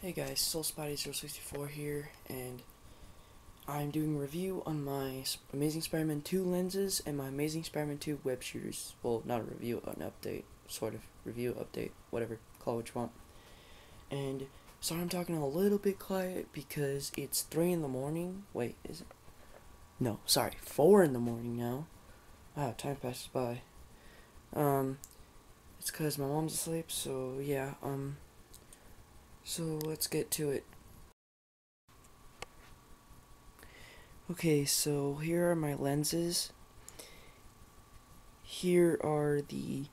Hey guys, Spidey064 here, and I'm doing a review on my Amazing Spider-Man 2 lenses and my Amazing Spider-Man 2 web shooters. Well, not a review, an update, sort of review, update, whatever, call it what you want. And sorry I'm talking a little bit quiet because it's 3 in the morning. Wait, is it? No, sorry, 4 in the morning now. Wow, time passes by. It's because my mom's asleep, so yeah, so let's get to it. Okay, so here are my lenses. Here are the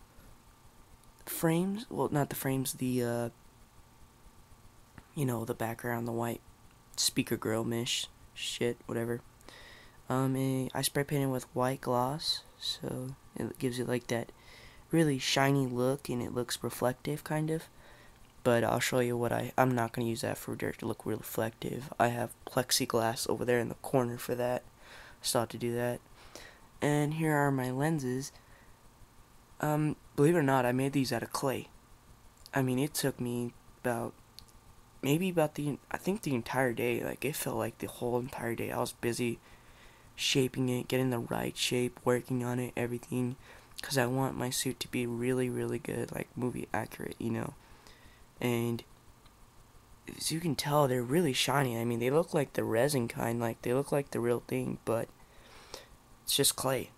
frames. Well, not the frames, the the background, the white speaker grill mesh shit, whatever. I spray painted with white gloss, so it gives it like that really shiny look, and it looks reflective, kind of. But I'll show you what I'm not going to use that for dirt to look reflective. I have plexiglass over there in the corner for that. I still have to do that. And here are my lenses. Believe it or not, I made these out of clay. I mean, it took me I think the entire day. Like, it felt like the whole entire day. I was busy shaping it, getting the right shape, working on it, everything. Because I want my suit to be really, really good, like movie accurate, And as you can tell, they're really shiny. I mean, they look like the resin kind, like they look like the real thing, but it's just clay.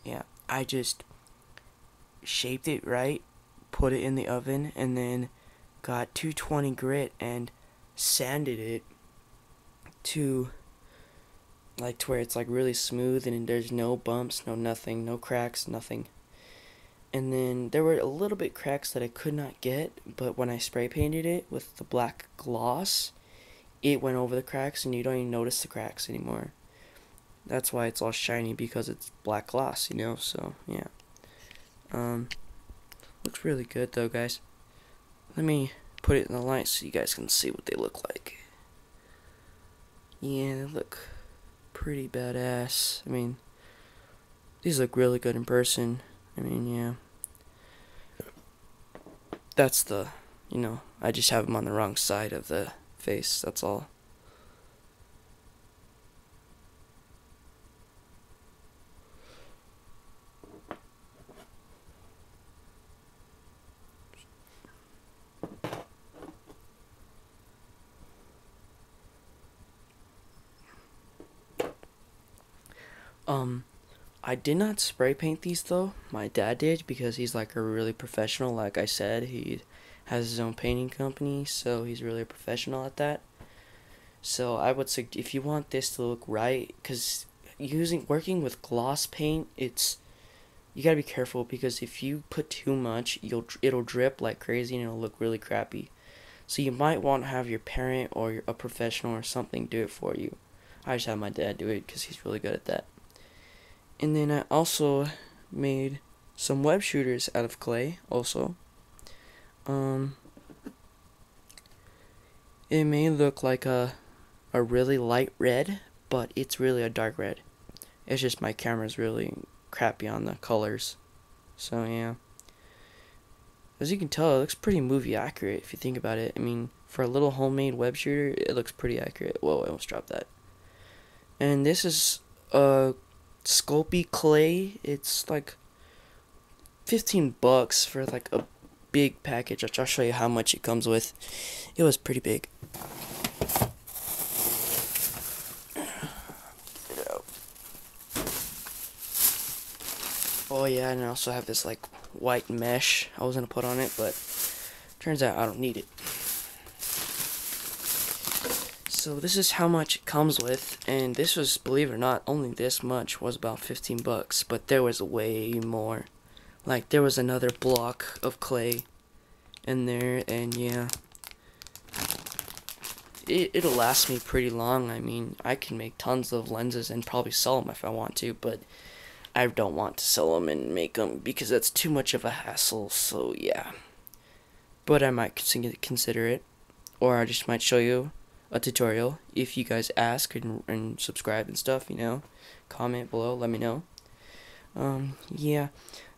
Yeah, I just shaped it right, put it in the oven, and then got 220 grit and sanded it to where it's like really smooth and there's no bumps, no nothing, no cracks, nothing. And then there were a little bit cracks that I could not get, but when I spray painted it with the black gloss, it went over the cracks and you don't even notice the cracks anymore. That's why it's all shiny, because it's black gloss, so yeah. Looks really good though, guys. Let me put it in the light so you guys can see what they look like. Yeah, they look pretty badass. I mean, these look really good in person. I mean, yeah. That's I just have them on the wrong side of the face, that's all. I did not spray paint these though. My dad did, because he's like a really professional. Like I said, he has his own painting company, so he's really a professional at that. So I would say, if you want this to look right, because working with gloss paint, you gotta be careful, because if you put too much, it'll drip like crazy and it'll look really crappy. So you might want to have your parent or a professional or something do it for you. I just have my dad do it because he's really good at that. And then I also made some web shooters out of clay also. It may look like a really light red, but it's really a dark red. It's just my camera's really crappy on the colors. So yeah. As you can tell, it looks pretty movie accurate if you think about it. I mean, for a little homemade web shooter, it looks pretty accurate. Whoa, I almost dropped that. And this is Sculpey clay. It's like $15 for like a big package. I'll show you how much it comes with. It was pretty big. Get it out. Oh yeah, and I also have this like white mesh I was gonna put on it, but turns out I don't need it. So this is how much it comes with, and this was, believe it or not, only this much was about $15, but there was way more. Like, there was another block of clay in there, and yeah. It'll last me pretty long. I mean, I can make tons of lenses and probably sell them if I want to, but I don't want to sell them and make them because that's too much of a hassle, so yeah. But I might consider it, or I just might show you a tutorial if you guys ask and subscribe and stuff, comment below, let me know. Yeah,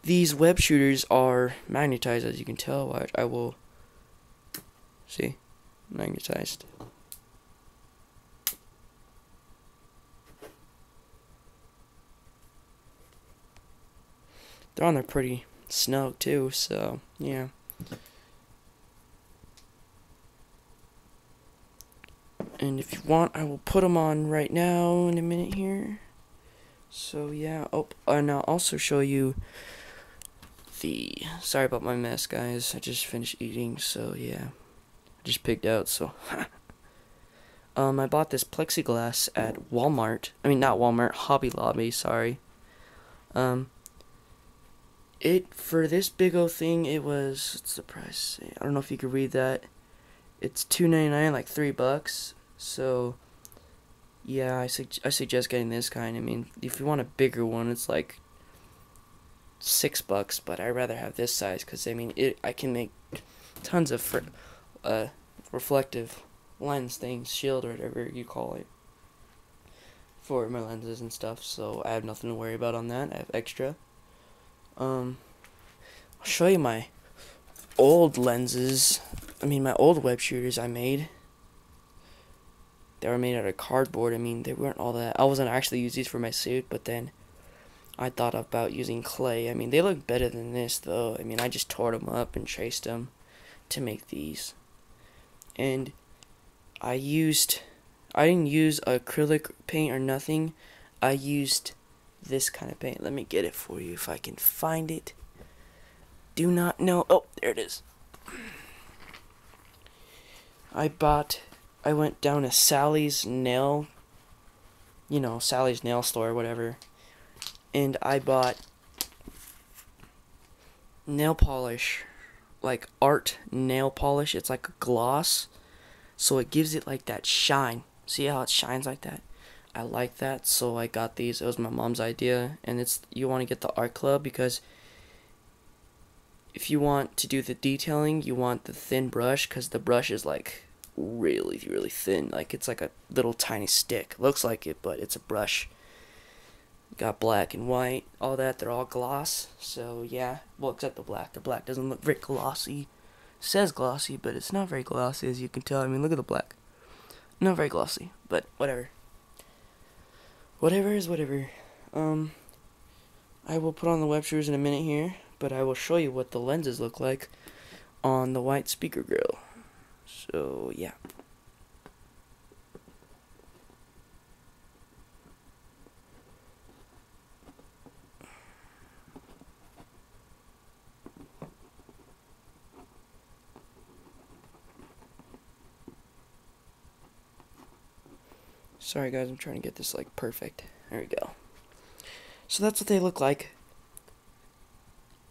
these web shooters are magnetized, as you can tell. I will see, magnetized. They're on there pretty snug too, so yeah. And if you want, I will put them on right now in a minute here. So yeah, and I'll also show you sorry about my mess, guys. I just finished eating, so yeah. I just pigged out, so. I bought this plexiglass at Walmart. I mean, not Walmart, Hobby Lobby, sorry. For this big old thing, it was, what's the price? I don't know if you could read that. It's $2.99, like $3. So, yeah, I suggest getting this kind. I mean, if you want a bigger one, it's like $6, but I'd rather have this size because I mean, I can make tons of reflective lens things, shield or whatever you call it, for my lenses and stuff. So I have nothing to worry about on that. I have extra. I'll show you my old lenses. I mean, my old web shooters I made. They were made out of cardboard. I mean, they weren't all that. I wasn't actually use these for my suit, but then I thought about using clay. I mean, they look better than this, though. I mean, I just tore them up and traced them to make these. And I didn't use acrylic paint or nothing. I used this kind of paint. Let me get it for you if I can find it. Do not know. Oh, there it is. I went down to Sally's nail store or whatever, and I bought nail polish, like art nail polish. It's like a gloss, so it gives it like that shine. See how it shines like that? I like that, so I got these. It was my mom's idea, and you want to get the art club because if you want to do the detailing, you want the thin brush because the brush is like really, really thin. Like it's like a little tiny stick. Looks like it, but it's a brush. Got black and white, all that. They're all gloss. So yeah, well, except the black. The black doesn't look very glossy. It says glossy, but it's not very glossy, as you can tell. I mean, look at the black. Not very glossy, but whatever. Whatever is whatever. I will put on the web shooters in a minute here, but I will show you what the lenses look like on the white speaker grill. So yeah. Sorry guys, I'm trying to get this like perfect. There we go. So that's what they look like.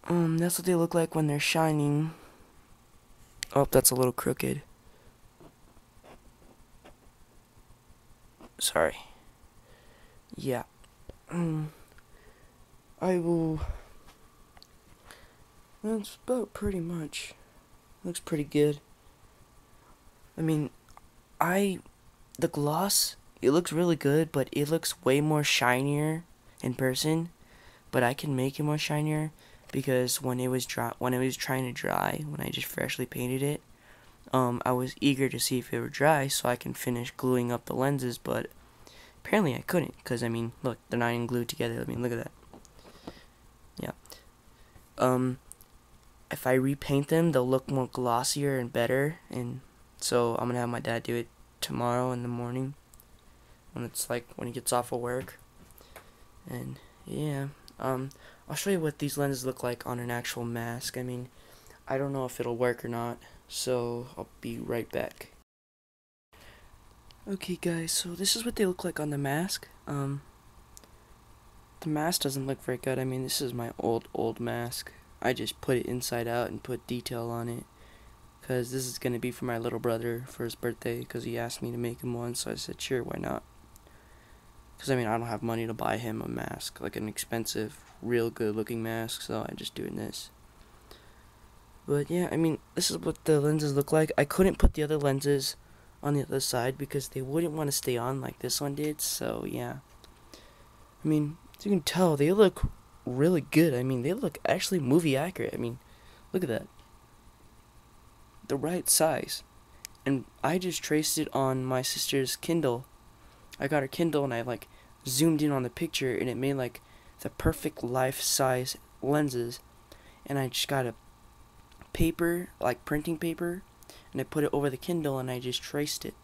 That's what they look like when they're shining. Oh, that's a little crooked. Sorry. Yeah. I will. That's about pretty much. Looks pretty good. I mean, the gloss, it looks really good, but it looks way more shinier in person. But I can make it more shinier because when it was trying to dry, when I just freshly painted it, I was eager to see if it were dry so I can finish gluing up the lenses, but apparently I couldn't because, I mean, look, they're not even glued together. I mean, look at that. Yeah. If I repaint them, they'll look more glossier and better, and so I'm gonna have my dad do it tomorrow in the morning when he gets off of work. And yeah, I'll show you what these lenses look like on an actual mask. I mean, I don't know if it'll work or not, so I'll be right back. Okay guys, so this is what they look like on the mask. The mask doesn't look very good. I mean, this is my old mask. I just put it inside out and put detail on it because this is going to be for my little brother for his birthday because he asked me to make him one, so I said sure, why not? Because I mean, I don't have money to buy him a mask, like an expensive, real good looking mask, so I'm just doing this. But yeah, I mean, this is what the lenses look like. I couldn't put the other lenses on the other side because they wouldn't want to stay on like this one did, so yeah. I mean, as you can tell, they look really good. I mean, they look actually movie accurate. I mean, look at that. The right size. and I just traced it on my sister's Kindle. I got her Kindle and I like zoomed in on the picture and it made like the perfect life size lenses. And I just got a paper, like printing paper, and I put it over the Kindle and I just traced it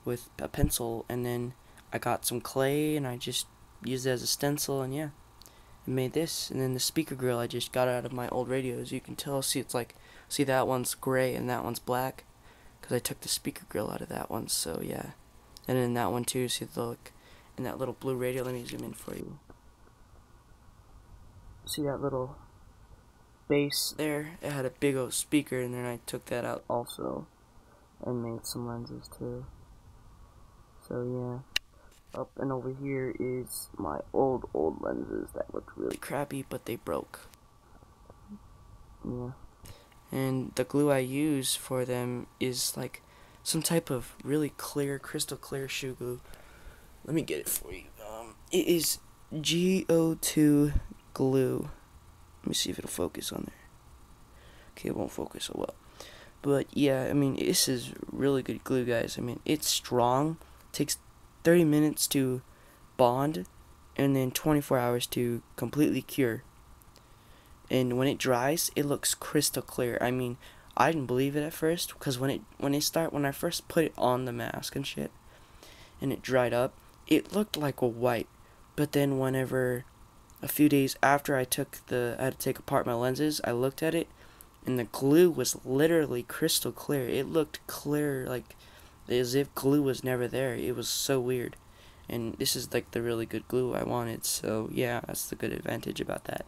with a pencil, and then I got some clay and I just used it as a stencil, and yeah, it made this. And then the speaker grill I just got out of my old radios. You can tell, see it's like, see that one's gray and that one's black because I took the speaker grill out of that one. So yeah, and then that one too, see the look in that little blue radio. Let me zoom in for you. See that little base there? It had a big old speaker, and then I took that out also and made some lenses too. So yeah, up and over here is my old lenses that looked really crappy, but they broke. Yeah, and the glue I use for them is like some type of really clear, crystal clear shoe glue. Let me get it for you. It is GO2 glue. Let me see if it'll focus on there. Okay, it won't focus so well. But yeah, I mean, this is really good glue, guys. I mean, it's strong. It takes 30 minutes to bond, and then 24 hours to completely cure. And when it dries, it looks crystal clear. I mean, I didn't believe it at first, because when I first put it on the mask and shit, and it dried up, it looked like a white. But then whenever a few days after I had to take apart my lenses, I looked at it, and the glue was literally crystal clear. It looked clear, like as if glue was never there. It was so weird. And this is like the really good glue I wanted. So yeah, that's the good advantage about that.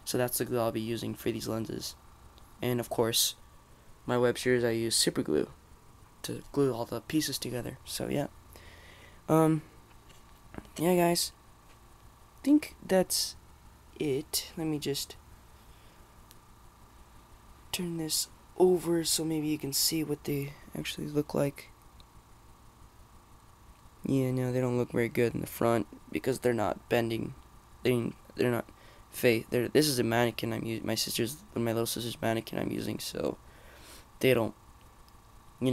So that's the glue I'll be using for these lenses. And of course, my web shooters, I use super glue to glue all the pieces together. So yeah. Yeah, guys, I think that's it. Let me just turn this over so maybe you can see what they actually look like. Yeah, no, they don't look very good in the front because they're not bending. They're not this is a mannequin I'm using. My little sister's mannequin I'm using, so they don't, they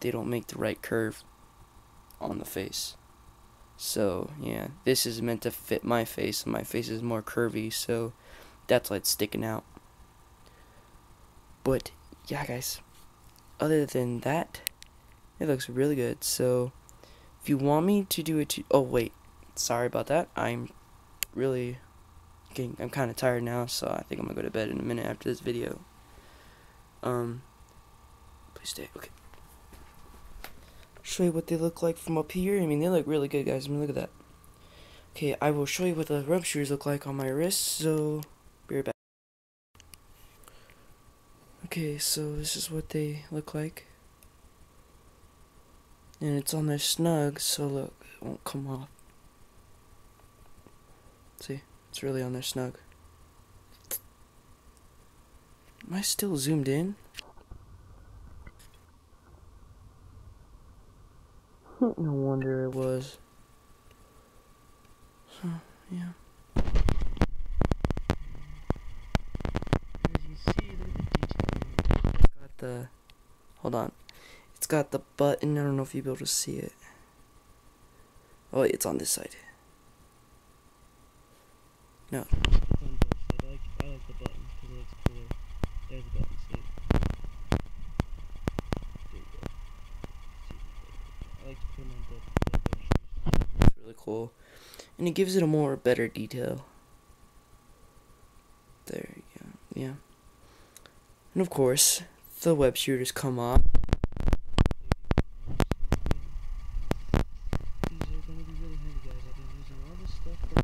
don't make the right curve on the face. So yeah, this is meant to fit my face, and my face is more curvy, so that's why it's sticking out. But yeah, guys, other than that, it looks really good. So if you want me to do it, oh wait, sorry about that. I'm kind of tired now, so I think I'm gonna go to bed in a minute after this video. Please stay. Okay. Show you what they look like from up here. I mean, they look really good, guys. I mean, look at that. Okay, I will show you what the web shooters look like on my wrist, so be right back. Okay, so this is what they look like. And it's on there snug, so look, it won't come off. See, it's really on there snug. Am I still zoomed in? No wonder it was. So, yeah. As you see, look at the detail. It's got the, hold on. It's got the button. I don't know if you'll be able to see it. Oh, it's on this side. No. I like the button because it looks cooler. There's the button, see? There you go. I like to put them on the it's really cool. And it gives it a better detail. There you go. Yeah. And of course, the web shooters come off. These are going to be really handy, guys. I've been using all this stuff for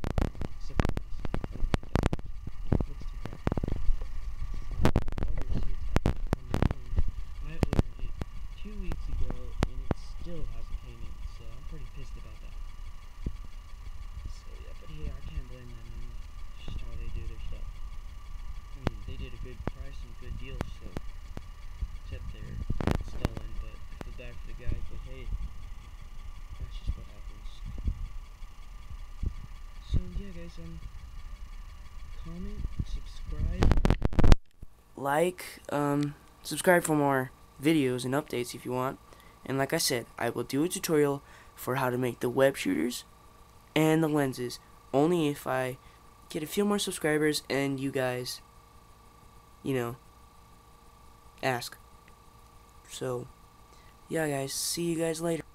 except for this. Looks too bad. Other suits I ordered it 2 weeks ago and it still hasn't came in, so I'm pretty pissed about that. So yeah, but hey, I can't blame them. I mean, it's just how they do their stuff. I mean, they did a good price and good deal, so except they're stolen, but I feel bad for the guy, but hey, that's just what happens. So yeah, guys, comment, subscribe, like, subscribe for more videos and updates if you want. And like I said, I will do a tutorial for how to make the web shooters and the lenses only if I get a few more subscribers and you guys, you know, ask. So, yeah guys, see you guys later.